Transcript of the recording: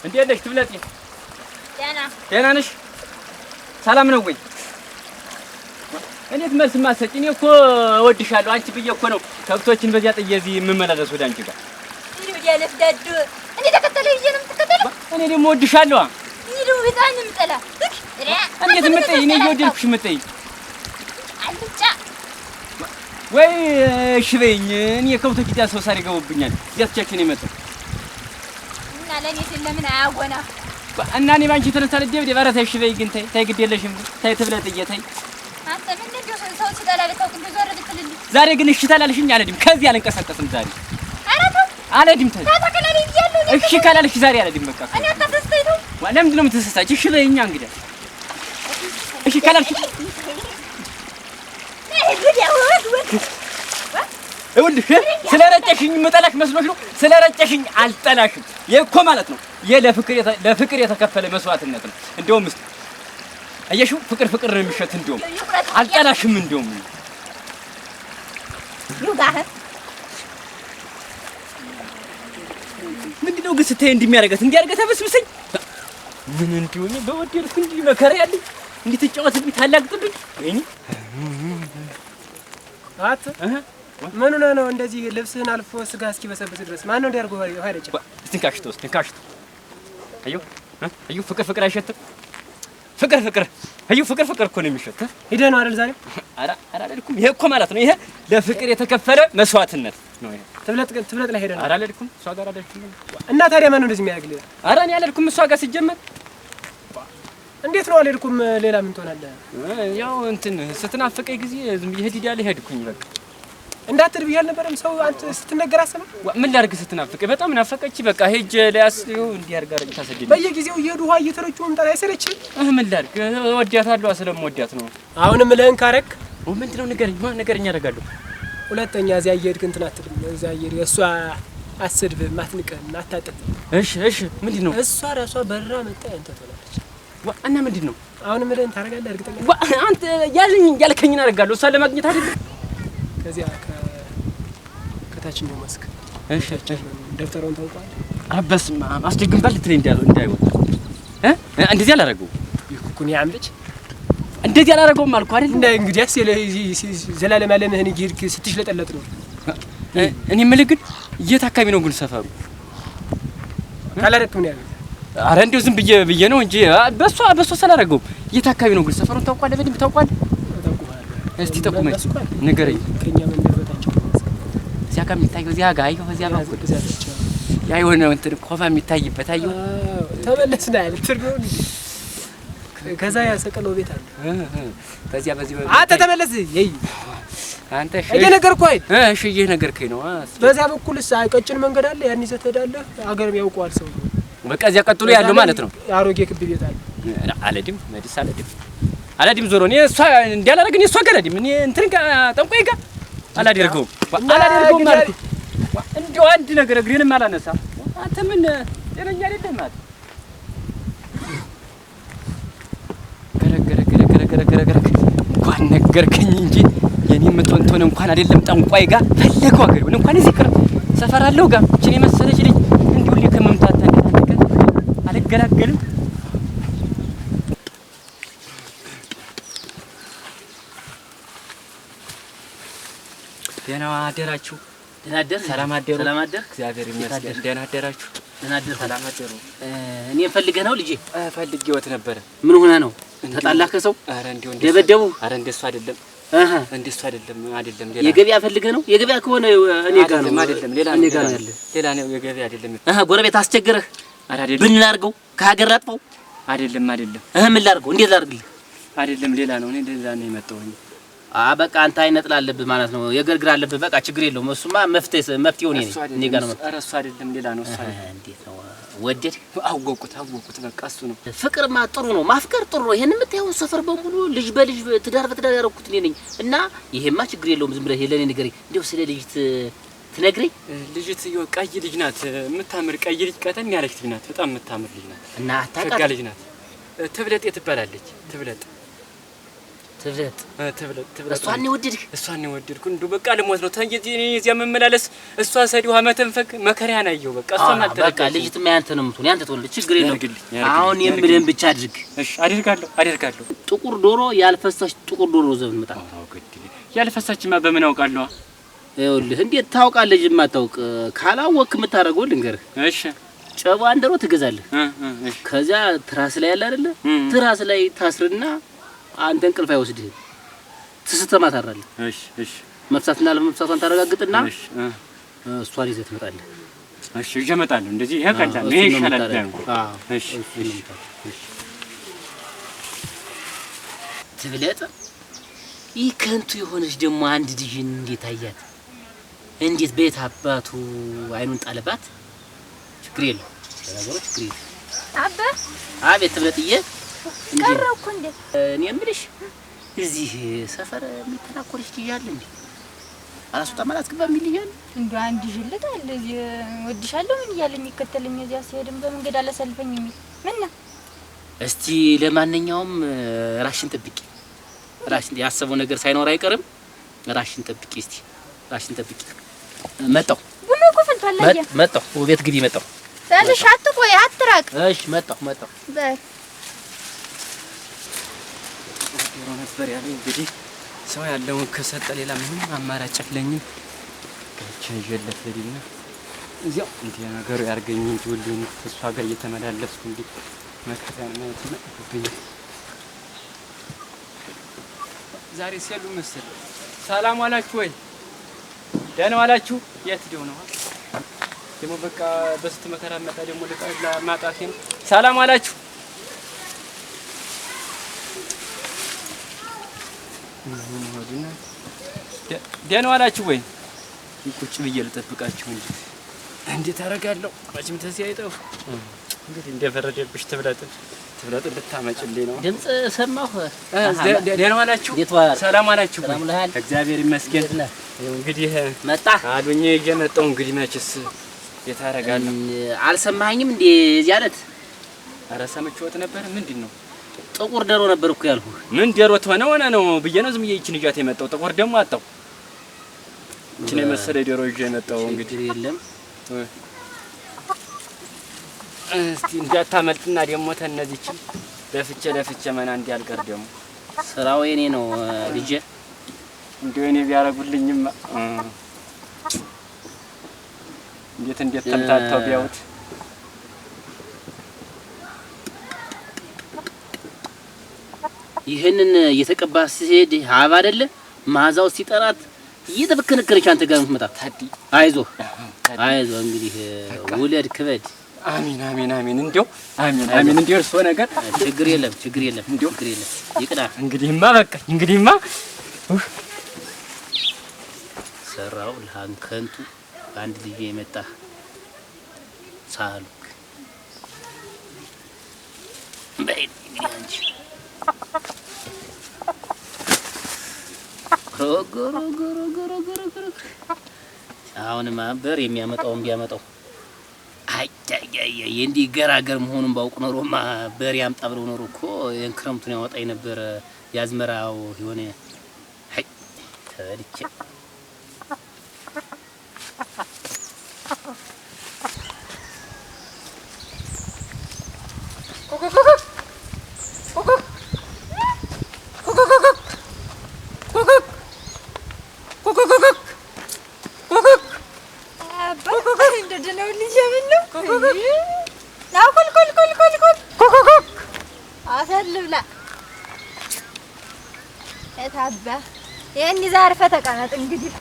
እንዴት ነሽ ትብለጥ? ደህና ነሽ? ሰላም ነው ወይ? እንዴት መልስ ማሰጪ? እኔ እኮ እወድሻለሁ አንቺ ብዬ እኮ ነው ከብቶችን በዚያ ጥዬ እዚህ የምመላለስ ወደ አንቺ ጋር። ያለፍዳዱ እኔ ተከተለኝ ይዤ ነው የምትከተለው? እኔ ደግሞ እወድሻለሁ። እኔ ደግሞ በጣም ነው የምጠላ። እንዴት የምትጠይኝ? እኔ እየወደድኩሽ የምትጠይኝ አልጫ ወይ? እሺ በይኝ። እኔ ከብቶች እዚያ ሰው ሳር ይገቡብኛል። እዚያ ትቻችን ነው የመጣው እና ለእኔ ስል ለምን አያጎና እና እኔ ባንቺ የተነሳ ልደብደብ። ኧረ ተይ እሺ በይ ግን ተይ ግድ የለሽም ተይ ትብለጥዬ ተይ። አንተ ምን እንደው ሰው ሲጠላ ልታውቅ እንደው ዞር ብትልልኝ። ዛሬ ግን እሺ ታላልሽኝ አልሄድም። ከዚህ አልንቀሳቀስም ዛሬ። ኧረ ተው አልሄድም ተይ። ታተከለኝ ይያለሁ እሺ ካላልሽ ዛሬ አልሄድም በቃ። እኔ አታስተስተኝ ነው። ለምንድን ነው የምትሰሳች? እሺ በይኛ እንግዲህ እሺ ካላልሽ ይኸውልሽ ስለረጨሽኝ የምጠላሽ መስሎሽ ነው? ስለረጨሽኝ አልጠላሽም። ይሄ እኮ ማለት ነው ለፍቅር የተከፈለ መስዋዕትነት ነው። እንደውም እስኪ አየሽው ፍቅር ነው የሚሸት። እንደውም አልጠላሽም። እንደውም ምንድን ነው ግን ስታይ እንደሚያደርጋት እንዲያደርጋት አበስብሰኝ ምን እንደሆነ በወደድኩ እንዲህ መከራ ያለኝ እንዲህ ትጫወትብኝ ታላግጥብኝ ወይኔ አት ምን ሆነህ ነው እንደዚህ ልብስህን አልፎ ስጋ እስኪበሰብስ ድረስ ማን ነው እንዲያርገው ኃይለጭ ትንካሽቶ አዩ ፍቅር አይሸትም? ፍቅር አዩ ፍቅር እኮ ነው የሚሸት። ሂደህ ነው አይደል ዛሬ? ኧረ አልሄድኩም። ይሄ እኮ ማለት ነው ይሄ ለፍቅር የተከፈለ መስዋዕትነት ነው። ይሄ ትብለጥ ላይ ሄደህ ነው? ኧረ አልሄድኩም። እሷ ጋር አልሄድኩም። እና ታዲያ ማን ነው እንደዚህ የሚያደርግልህ? ኧረ እኔ አልሄድኩም እሷ ጋር ሲጀመር። እንዴት ነው አልሄድኩም? ሌላ ምን ትሆናለህ? ያው እንትን ስትናፍቀኝ ጊዜ ዝም ብዬ ሄድ ሄድኩኝ በቃ። እንዳትል ብዬሽ አልነበረም? ሰው አንተ ስትነገር አሰማ። ምን ላድርግ ስትናፍቀኝ በጣም ናፈቀች። በቃ ሄጄ ሊያስዩ እንዲህ አድርጋ ታሰደኝ። በየጊዜው እየሄዱ ውሃ እየተረጩ መምጣት አይሰለችም? ምን ላድርግ ወዲያታለሁ። ስለምወዳት ነው። አሁንም እልህን ካረክ ምንድን ነው ንገረኝ አደርጋለሁ። ሁለተኛ እዚያ እየሄድክ እንትን አትልም። እዚያ እየሄድክ እሷ አትሰድብህም፣ አትንቅህም፣ አታጥብህም። እሺ ምንድን ነው? እሷ ራሷ በራ መጣ አንተ ትሆናለች። እና ምንድን ነው? አሁንም እልህን ታደርጋለህ? እርግጠኛ አንተ ያልከኝን አደርጋለሁ እሷን ለማግኘት አይደል? ከዚያ ከታችኛው መስክ እሺ ደብተሩን ታውቀዋለህ? አበስማ አስደግምባል ልትለኝ እንዳይወጣ እንደዚህ አላደረገውም። ይኩኩን ያምልጭ እንደዚህ አላደረገውም አልኩህ አይደል? እንደ እንግዲያስ ዘላለም ዓለምህን እየሄድክ ስትሽለጠለጥ ነው። እኔ የምልህ ግን የት አካባቢ ነው ግን ሰፈሩ? ካላረክም ነው ያለው። ኧረ እንደው ዝም ብዬ ነው እንጂ በሷ ስላደረገውም የት አካባቢ ነው ግን ሰፈሩን ታውቀዋለህ? በደንብ ታውቀዋለህ? እስቲ ጠቁመኝ ንገረኝ። ከኛ መንደር በታቸው እዚያ ጋር የሚታየው እዚያ ጋር አየሁ። እዚያ በኩል ያ የሆነ እንትን ኮፋ የሚታይበት አየሁ። ተመለስና ያለ ትርጉም ከዛ ያሰቀለው ቤት አለ። በዚያ በዚህ አንተ ተመለስ። ይይ አንተ እየነገርኩህ አይደል? እሺ እየነገርከኝ ነው። በዛ በኩልስ ቀጭን መንገድ አለ። ያን ይዘህ ትሄዳለህ። አገርም ያውቀዋል ሰው። በቃ እዚያ ቀጥሎ ያለው ማለት ነው። አሮጌ ክብ ቤት አለ። አለድም መድስ አላዲም ዞሮ እኔ እሷ እንዲያላረግ እኔ እሷ ጋር አላዲም እኔ እንትን ጋር ጠንቋይ ጋር አላደርገውም ማለት እንደው አንድ ነገር እግሬንም አላነሳ። አንተ ምን ጤነኛ አይደለም ማለት ገረገረ እንኳን ነገርከኝ እንጂ የኔ የምትሆን እንኳን አይደለም ጠንቋይ ጋር ፈለገው አገር ምን እንኳን እዚህ ቅርብ ሰፈር አለው ጋር እቺ መሰለች ልጅ እንዲሁ ለከመምታታ ነገር አልገላገልም። ደህና አደራችሁ? ደህና አደር። ሰላም አደሩ? ሰላም አደር። እግዚአብሔር ይመስገን። ደህና አደራችሁ? ደህና አደር። ሰላም አደሩ? እኔ ፈልገህ ነው ልጄ? ፈልጌዎት ነበረ። ምን ሆነ ነው? ተጣላህ ከሰው? ኧረ እንደው ደበደቡ? ኧረ እንደሱ አይደለም። እንደሱ አይደለም። ሌላ የገበያ ፈልገህ ነው? የገበያ ከሆነ እኔ ጋር ነው። አይደለም ሌላ እኔ ጋር ነው ያለ። ሌላ ነው የገበያ አይደለም። ጎረቤት አስቸገረህ? ኧረ አይደለም። ብን ላድርገው? ከሀገር ላጥፈው? አይደለም። ምን ላድርገው? እንዴት ላድርግልህ? አይደለም ሌላ ነው። እኔ እንደዛ ነው የመጣሁኝ። በቃ አንተ አይነጥል አለብህ ማለት ነው። የግርግር አለብህ። በቃ ችግር የለውም። እሱማ መፍትሄው እኔ ጋር ነው። ኧረ እሱ አይደለም ሌላ ነው። እሱ አይደለም። እንዴት ነው ወደድ? አወቁት በቃ እሱ ነው። ፍቅርማ ጥሩ ነው፣ ማፍቀር ጥሩ ነው። ይሄን የምታየው ሰፈር በሙሉ ልጅ በልጅ ትዳር በትዳር ያደረኩት እኔ ነኝ እና ይሄማ ችግር የለውም። ዝም ብለህ ለኔ ንገረኝ። እንደው ስለ ልጅ ትነግረኝ። ልጅት ቀይ ልጅ ናት፣ የምታምር ቀይ ልጅ፣ ቀጠን ያለች ልጅ ናት። በጣም የምታምር ልጅ ናት እና አታውቃት ልጅ ናት። ትብለጥ ትባላለች። ትብለጥ ትብለጥ እሷን የወደድክ እሷን የወደድኩ እንደው በቃ ልሞት ነው። ተንጀ እኔ እዚያ መመላለስ እሷ ሰዲው መተንፈክ መከሪያ ናየው። በቃ እሷን አትረዳ። በቃ ልጅትማ ያንተ ነው የምትሆን። ያንተ ትሆን ችግር የለም። አሁን የምልህን ብቻ አድርግ። እሺ አደርጋለሁ። ጥቁር ዶሮ ያልፈሳች ጥቁር ዶሮ ዘብን መጣ። ያልፈሳችማ በምን አውቃለሁ? ይኸውልህ እንዴት ታውቃለህ? የማታውቅ ካላወቅክ የምታደርገው ልንገርህ። እሺ ጨባ እንደሮ ትገዛለህ። ከዚያ ትራስ ላይ ያለ አይደለ? ትራስ ላይ ታስርና አንተ እንቅልፍ አይወስድህም። ትስተማታራለህ። እሺ መፍሳትና ለመፍሳቷን ታረጋግጥና እሷን ይዘህ ትመጣለህ። እሺ ይዤ እመጣለሁ። እንደዚህ ይሄ ቀላል ነው። ይሄ ይሻላል። እሺ ትብለጥ። ይህ ከንቱ የሆነች ደግሞ አንድ ልጅን እንዴት አያት? እንዴት ቤት አባቱ አይኑን ጣለባት? ችግር የለም ነገሩ ችግር የለም። አቤት ትብለጥዬ፣ ቀረው እኮ እንዴ? እኔ የምልሽ እዚህ ሰፈር የሚተናኮልሽ ልጅ አለ እንዴ? አላስወጣም አላስገባም የሚል ልጅ አለ እንዴ? አንድ ጅልት አለ እዚህ ወድሻለሁ ምን እያለ የሚከተለኝ እዚያ ሲሄድም በመንገድ አላሰልፈኝ የሚል ምን ነው? እስቲ ለማንኛውም ራሽን ጠብቂ። ራሽን ያሰበው ነገር ሳይኖር አይቀርም። ራሽን ጠብቂ። እስቲ ራሽን ጠብቂ። መጣሁ ቡና እኮ ፈልቷል። አያ መጣሁ። ቤት ግቢ መጣሁ። ታለሽ አትቆይ አትራቅ። እሺ መጣሁ በል ዶሮ ነበር ያለኝ። እንግዲህ ሰው ያለውን ከሰጠ ሌላ ምንም አማራጭ የለኝም። ይዤለት ልሂድና እዚያው እንዲህ ነገሩ ያርገኝ እንጂ ሁሌም እሷ ጋር እየተመላለስኩ እንዲህ መከታን ማለት ነው። ዛሬ ሲያሉ መሰል ሰላም ዋላችሁ ወይ? ደህና ዋላችሁ? የት ሄደው ነው ደግሞ? በቃ በስት መከራ መጣ ደግሞ ለማጣቴ ነው። ሰላም ዋላችሁ? ደህና ዋላችሁ ወይ? ቁጭ ብዬ ልጠብቃችሁ እንጂ እንዴት አደርጋለሁ? መቼም ተዚህ አይጠፉ። እንግዲህ እንደፈረደብሽ ትብለጥ ልታመጭልኝ ነው። ድምጽ ሰማሁ። ደህና ዋላችሁ? ሰላም ዋላችሁ? እግዚአብሔር ይመስገን። እንግዲህ መጣ አሉኝ እየመጣሁ እንግዲህ መቼስ የት አደርጋለሁ? አልሰማኸኝም እንዴ? እዚህ አለት ኧረ ሰምቼዎት ነበር። ምንድን ነው? ጥቁር ዶሮ ነበር እኮ ያልኩህ። ምን ዶሮ ሆነ ነው ብዬ ነው ዝም ብዬ ይችን ይዣት የመጣሁ። ጥቁር ደግሞ አጣሁ። ይችን የመሰለ ዶሮ ይዤ የመጣሁ እንግዲህ የለም። እስቲ እንዳታመልጥና ደግሞ ተነዚችም ለፍቼ መና እንዲያልቀር ደግሞ ስራው የኔ ነው ልጄ። እንደው እኔ ቢያረጉልኝማ እንዴት ተምታታው ቢያውት። ይሄንን እየተቀባ ሲሄድ ሀብ አይደለ ማዛው ሲጠራት እየተበከነከረች አንተ ጋር የምትመጣ ታዲ። አይዞህ እንግዲህ ውለድ ክበድ። አሚን እንደው አሚን እንደው እርሶ ነገር ችግር የለም እንደው ችግር የለም። ይቅና እንግዲህማ በቃ ሰራው ለሃንከንቱ አንድ ልጅ የመጣ ሳሉ በይ እንጂ ጎሮ አሁንማ በር የሚያመጣውን ቢያመጣው አይ እንዲህ ገራገር መሆኑን ባውቅ ኖሮማ በር ያምጣ ብለው ኖሮ እኮ የክረምቱን ያወጣኝ ነበር። ያዝመራው የሆነ አይ ተልቼ የታባ ይሄን ይዘህ አርፈህ ተቀመጥ እንግዲህ